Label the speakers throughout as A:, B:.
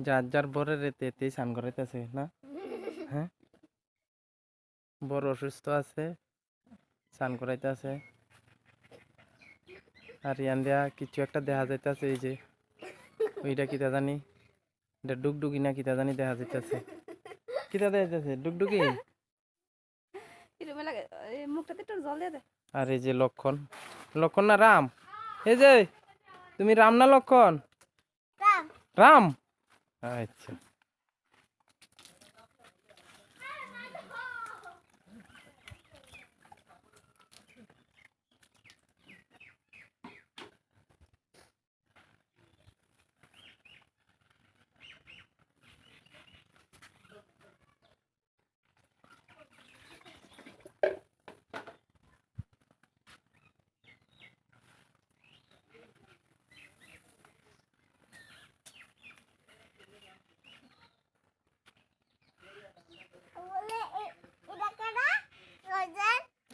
A: যার যার বরের এতে স্নান করাইতেছে না? হ্যাঁ, বড় অসুস্থ আছে, স্নান করাইতেছে। আর ইয়ান দেয়া কিছু একটা দেখা যাইতেছে, এই যে ওইটা কিতা জানি, এটা ডুগডুগি না কিতা জানি দেখা যাইতেছে। কিতা দেখা যাইতেছে? ডুগডুগি। আর এই যে লক্ষণ, লক্ষণ না রাম? এই যে তুমি রাম না লক্ষণ? রাম। আচ্ছা,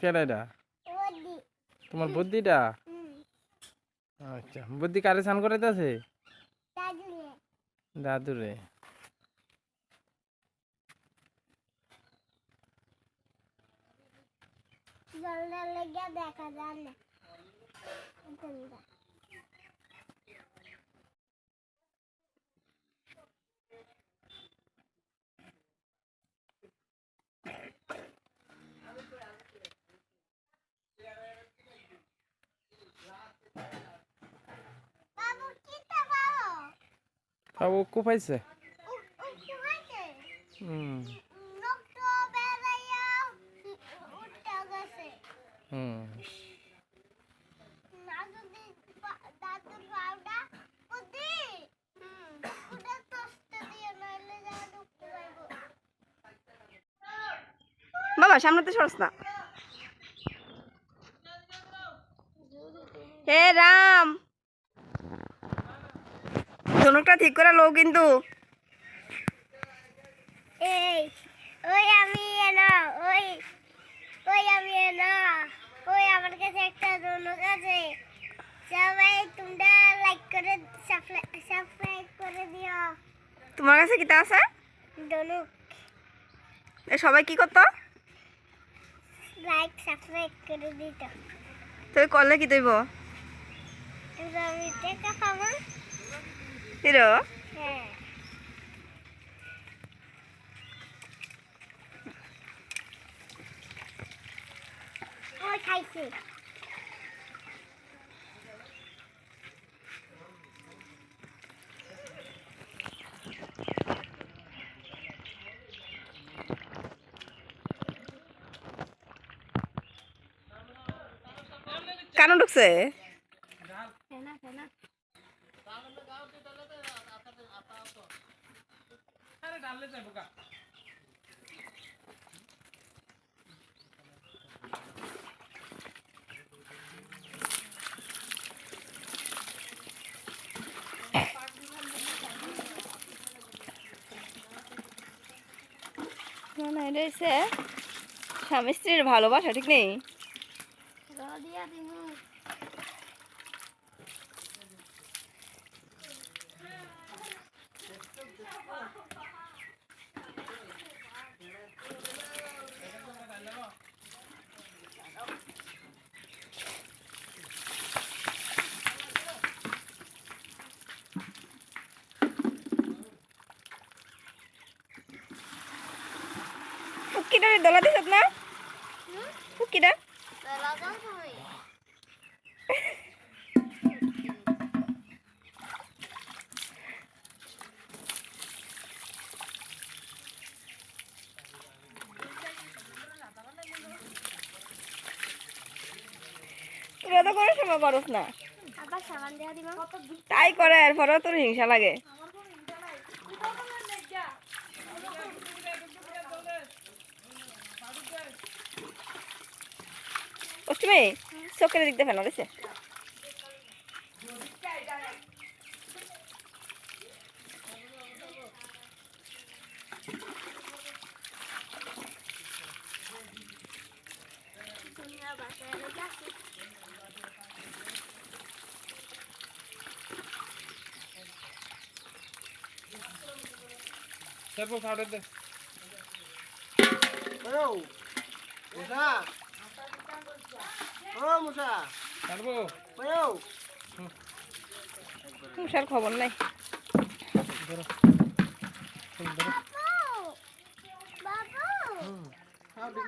A: কেডা এটা? তোমার বুদ্ধিটা? আচ্ছা, বুদ্ধি কারে স্নান করাইতেছে? দাদুরে। দেখা যায় না। বাবু কোপাইছে? হুম হুম।
B: বাবা সামনে তো সরস না। হে রাম, ধনুকটা ঠিক করে লো কিন্তু।
C: এই ওই আমি এনা ওই ওই আমি এনা ওই আমার কাছে একটা ধনুক আছে। সবাই তোমরা লাইক করে সাবস্ক্রাইব করে দিও।
B: তোমার কাছে কিতা আছে?
C: ধনুক।
B: সবাই কি করতো?
C: লাইক সাবস্ক্রাইব করে দিত।
B: তুই করলে কি দইব?
C: আমি টাকা পাবো।
B: হিরো
C: হ্যাঁ। ওই খাইছে।
B: কানো ঢুকছে? না না, এটা হচ্ছে স্বামী স্ত্রীর ভালোবাসা, ঠিক নেই? ফুকিটা দলা দিছ না? ফুকিটা তোরা তো কোনো সময় করস না।
C: আবার সাবান দেওয়া দিবা।
B: তাই করে, এরপরেও তোর হিংসা লাগে। অষ্টমী চোখের দিক দিয়ে ফেলো গেছে।
A: সারবো পাউডার দে
D: ও মুসা ও মুসা
A: সারবো
D: ও
B: তুষার খবর নাই।
A: ধরো ধরো
C: বাবু বাবু